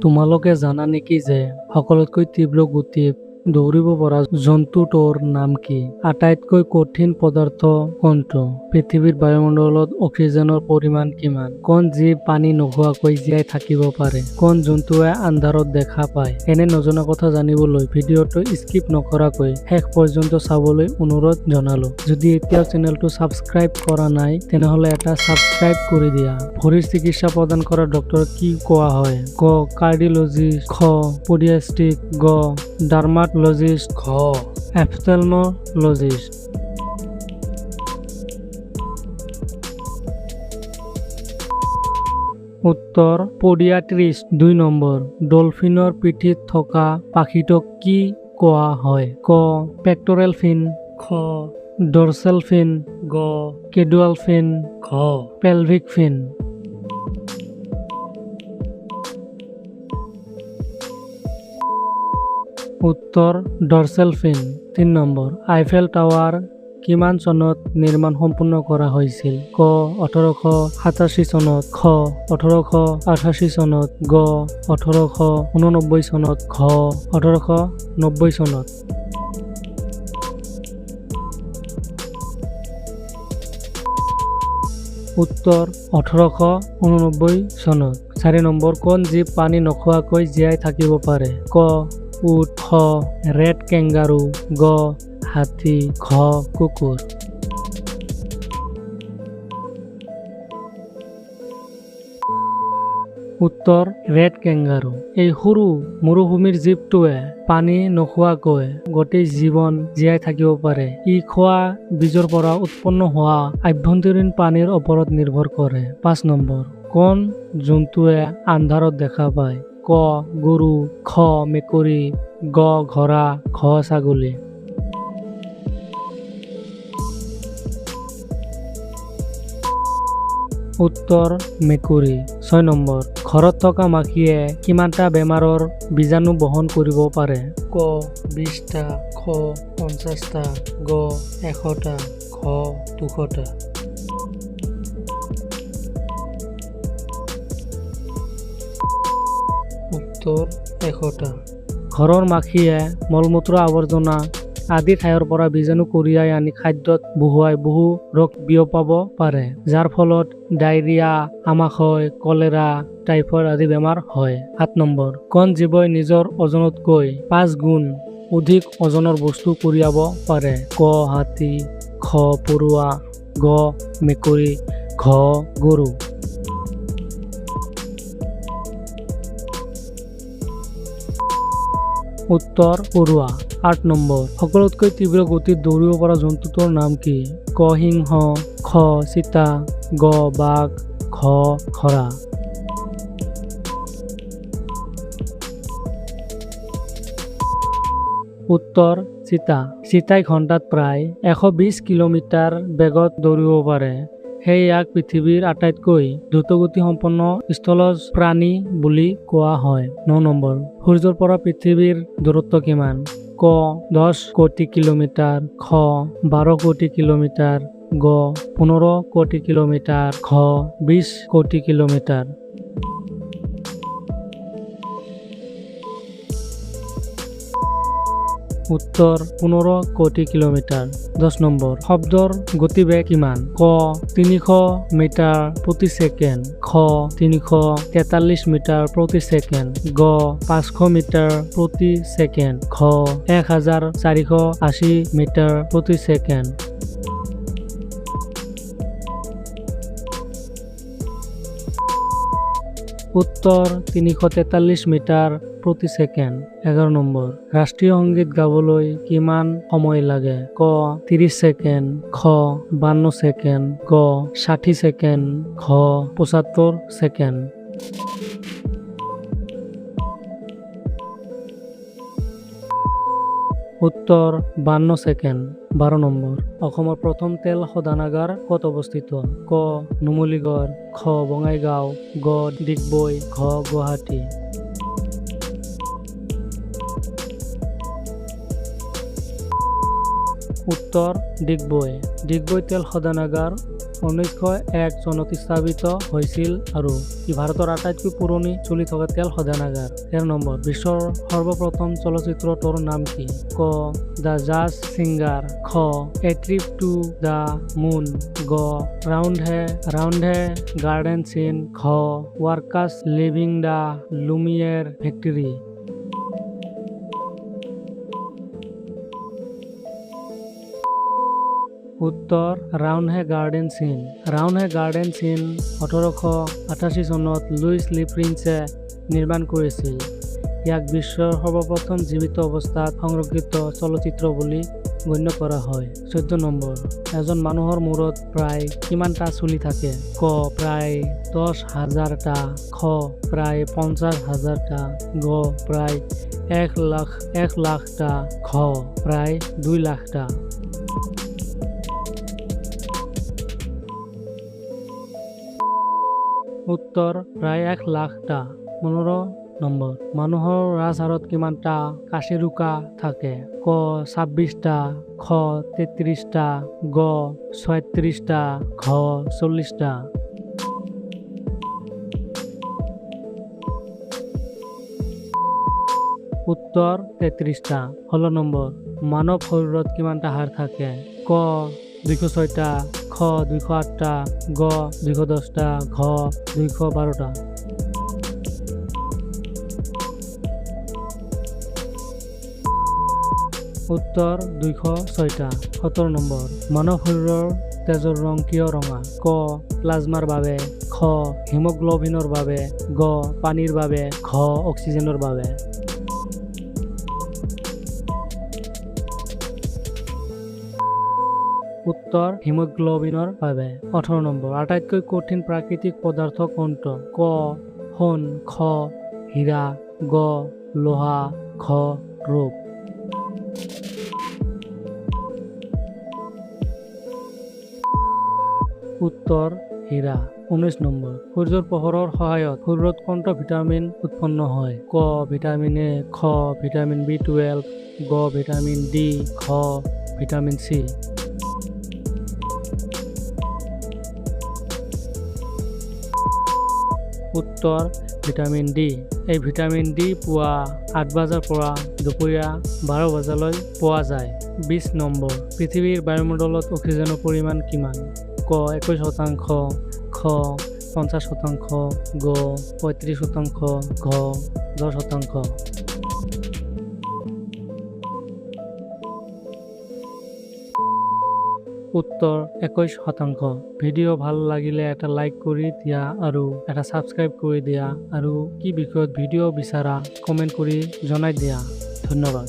তোমালোকে জানা নেকি যে সকলোতকৈ তীব্ৰ গতিত দৌৰিব পৰা জন্তুটোৰ নাম কি? আটাইতকৈ কঠিন পদাৰ্থ কোনটো? পৃথিৱীৰ বায়ুমণ্ডলত অক্সিজেনৰ পৰিমাণ কিমান? কোন জীৱ পানী নোখোৱাকৈ জীয়াই থাকিব পাৰে? কোন জন্তুৱে আন্ধাৰত দেখা পায়? এনে নজনা কথা জানিবলৈ ভিডিঅ'টো স্কিপ নকৰাকৈ শেষ পৰ্যন্ত চাবলৈ অনুৰোধ জনালো। যদি এতিয়াও চেনেলটো ছাবস্ক্ৰাইব কৰা নাই তেনেহলে এটা ছাবস্ক্ৰাইব কৰি দিয়া। ভৰিৰ চিকিৎসা প্ৰদান কৰা ডক্টৰক কি কোৱা হয়? ক কাৰ্ডিঅলজিষ্ট, খ পডিয়াট্ৰিষ্ট, গ ডাৰ্মাটলজিষ্ট, ঘ অপথেলমলজিষ্ট। উত্তৰ পডিয়াট্ৰিষ্ট। ২ নম্বৰ, ডলফিনৰ পিঠিত থকা পাখিটোক কি কোৱা হয়? ক পেক্টৰেল ফিন, খ ডৰ্চেল ফিন, গ কেডুয়াল ফিন, ঘ পেলভিক ফিন। উত্তৰ ডৰ্চেল ফিন। ৩ নম্বৰ, আইফেল টাৱাৰ কিমান চনত নিৰ্মাণ সম্পূৰ্ণ কৰা হৈছিল? ক ১৮৮৭ চনত, খ ১৮৮৮ চনত, গ ১৮৮৯ চনত, ঘ ১৮৯০ চনত। উত্তৰ ১৮৮৯ চনত। ৪ নম্বৰ, কোন জীৱ পানী নোখোৱাকৈ জীয়াই থাকিব পাৰে? ক উট, খ ৰেড কেংগাৰু, গ হাতী, ঘ কুকুৰ। উত্তৰ ৰেড কেংগাৰু। এই সৰু মৰুভূমিৰ জীৱটোৱে পানী নোখোৱাকৈ গোটেই জীৱন জীয়াই থাকিব পাৰে। ই খোৱা বীজৰ পৰা উৎপন্ন হোৱা আভ্যন্তৰীণ পানীৰ ওপৰত নিৰ্ভৰ কৰে। ৫ নম্বৰ, কোন জন্তুৱে আন্ধাৰত দেখা পায়? ক গৰু, খ মেকুৰী, গ ঘোঁৰা, ঘ ছাগলী। উত্তৰ মেকুৰী। ৬ নম্বৰ, ঘৰত থকা মাখিয়ে কিমানটা বেমাৰৰ বীজাণু বহন কৰিব পাৰে? ক ২০টা, খ ৫০টা, গ ১০০টা, ঘ ২০০টা। উত্তৰ ১০০টা। ঘৰৰ মাখিয়ে মলমূত্ৰ আৱৰ্জনা আদি ঠাইৰ পৰা বীজাণু কঢ়িয়াই আনি খাদ্যত বহুৱাই বহু ৰোগ বিয়পাব পাৰে, যাৰ ফলত ডায়েৰিয়া, আমাশয়, কলেৰা, টাইফয়েড আদি বেমাৰ হয়। ৭ নম্বৰ, কোন জীৱই নিজৰ ওজনতকৈ ৫ গুণ অধিক ওজনৰ বস্তু কঢ়িয়াব পাৰে? ক হাতী, খ পৰুৱা, গ মেকুৰী, ঘ গৰু। উত্তৰ পৰুৱা। ৮ নম্বৰ, সকলোতকৈ তীব্ৰ গতিত দৌৰিব পৰা জন্তুটোৰ নাম কি? ক সিংহ, খ চিতা, গ বাঘ, ঘ ঘোঁৰা। উত্তৰ চিতা। চিতাই ঘণ্টাত প্ৰায় ১২০ কিলোমিটাৰ বেগত দৌৰিব পাৰে। সেয়ে ইয়াক পৃথিৱীৰ আটাইতকৈ দ্ৰুতগতিসম্পন্ন স্থলজ প্ৰাণী বুলি কোৱা হয়। ৯ নম্বৰ, সূৰ্যৰ পৰা পৃথিৱীৰ দূৰত্ব কিমান? ক ১০ কোটি কিলোমিটাৰ, খ ১২ কোটি কিলোমিটাৰ, গ ১৫ কোটি কিলোমিটাৰ, ঘ ২০ কোটি কিলোমিটাৰ। উত্তৰ ১৫ কোটি কিলোমিটাৰ। ১০ নম্বৰ, শব্দৰ গতিবেগ কিমান? ক ৩০০ মিটাৰ প্ৰতি ছেকেণ্ড, খ ৩৪৩ মিটাৰ প্ৰতি ছেকেণ্ড, গ ৫০০ মিটাৰ প্ৰতি ছেকেণ্ড, ঘ ১৪৮০ মিটাৰ প্ৰতি ছেকেণ্ড। উত্তৰ ৩৪৩ মিটাৰ প্ৰতি ছেকেণ্ড। ১১ নম্বৰ, ৰাষ্ট্ৰীয় সংগীত গাবলৈ কিমান সময় লাগে? ক ৩০ ছেকেণ্ড, খ ৫২ ছেকেণ্ড, গ ৬০ ছেকেণ্ড, ঘ ৭৫ ছেকেণ্ড। উত্তৰ ৫২ ছেকেণ্ড। ১২ নম্বৰ, অসমৰ প্ৰথম তেল শোধনাগাৰ ক'ত অৱস্থিত? ক নুমলীগড়, খ বঙাইগাঁও, গ ডিগবৈ, ঘ গুৱাহাটী। উত্তৰ ডিগবৈ। ডিগবৈ তেল শোধনাগাৰ 1901 চনত স্থাপিত হৈছিল আৰু ই ভাৰতৰ আটাইতকৈ পুৰণি চলি থকা তেল শোধনাগাৰ। 13 নম্বৰ, বিশ্বৰ সৰ্বপ্ৰথম চলচ্চিত্ৰটোৰ নাম কি? ক দ্য জাজ ছিংগাৰ, খ এ ট্ৰিপ টু দ্য মুন, গ ৰাউণ্ড হে গাৰ্ডেন চিন, খ workers' living the Lumière factory. উত্তৰ ৰাউণ্ড হে গাৰ্ডেন চিন। ৰাউণ্ড হে গাৰ্ডেন চিন 1888 চনত লুইচ লি প্ৰিন্সে নিৰ্মাণ কৰিছিল। ইয়াক বিশ্বৰ সৰ্বপ্ৰথম জীৱিত অৱস্থাত সংৰক্ষিত চলচ্চিত্ৰ বুলি গণ্য কৰা হয়। 14 নম্বৰ, এজন মানুহৰ মূৰত প্ৰায় কিমানটা চুলি থাকে? ক প্ৰায় 10,000টা, খ প্ৰায় 50,000টা, গ প্ৰায় 1 লাখটা, খ প্ৰায় 2 লাখটা। উত্তৰ প্ৰায় 1 লাখটা। 15 নম্বৰ, মানুহৰ ৰাজহাড়ত কিমানটা কাচিৰোকা থাকে? ক 26টা, খ 33টা, গ 36টা, ঘ 40টা। উত্তৰ 33টা। 16 নম্বৰ, মানৱ শৰীৰত কিমানটা হাড় থাকে? ক 206টা, খ 208টা, গ 210টা, ঘ 212টা। উত্তৰ 206টা। 17 নম্বৰ, মানৱ শৰীৰৰ তেজৰ ৰং কিয় ৰঙা? ক প্লাজমাৰ বাবে, খ হিমোগ্লবিনৰ বাবে, গ পানীৰ বাবে, ঘ অক্সিজেনৰ বাবে। উত্তৰ হিমোগ্লবিনৰ বাবে। 18 নম্বৰ, আটাইতকৈ কঠিন প্ৰাকৃতিক পদাৰ্থ কোনটো? ক সোণ, খ হীৰা, গ লোহা, ঘ ৰূপ। উত্তৰ হীৰা। 19 নম্বৰ, সূৰ্যৰ পোহৰৰ সহায়ত শৰীৰত কোনটো ভিটামিন উৎপন্ন হয়? ক ভিটামিন এ, খ ভিটামিন B12, গ ভিটামিন ডি, ঘ ভিটামিন চি। উত্তৰ ভিটামিন ডি। এই ভিটামিন ডি পুৱা 8 বজাৰ পৰা দুপৰীয়া 12 বজালৈ পোৱা যায়। 20 নম্বৰ, পৃথিৱীৰ বায়ুমণ্ডলত অক্সিজেনৰ পৰিমাণ কিমান? ক 21%, খ 50%, গ 35%, ঘ 10%। উত্তৰ 21%। ভিডিঅ' ভাল লাগিলে এটা লাইক কৰি দিয়া আৰু এটা ছাবস্ক্ৰাইব কৰি দিয়া আৰু কি বিষয়ত ভিডিঅ' বিচাৰা কমেণ্ট কৰি জনাই দিয়া। ধন্যবাদ।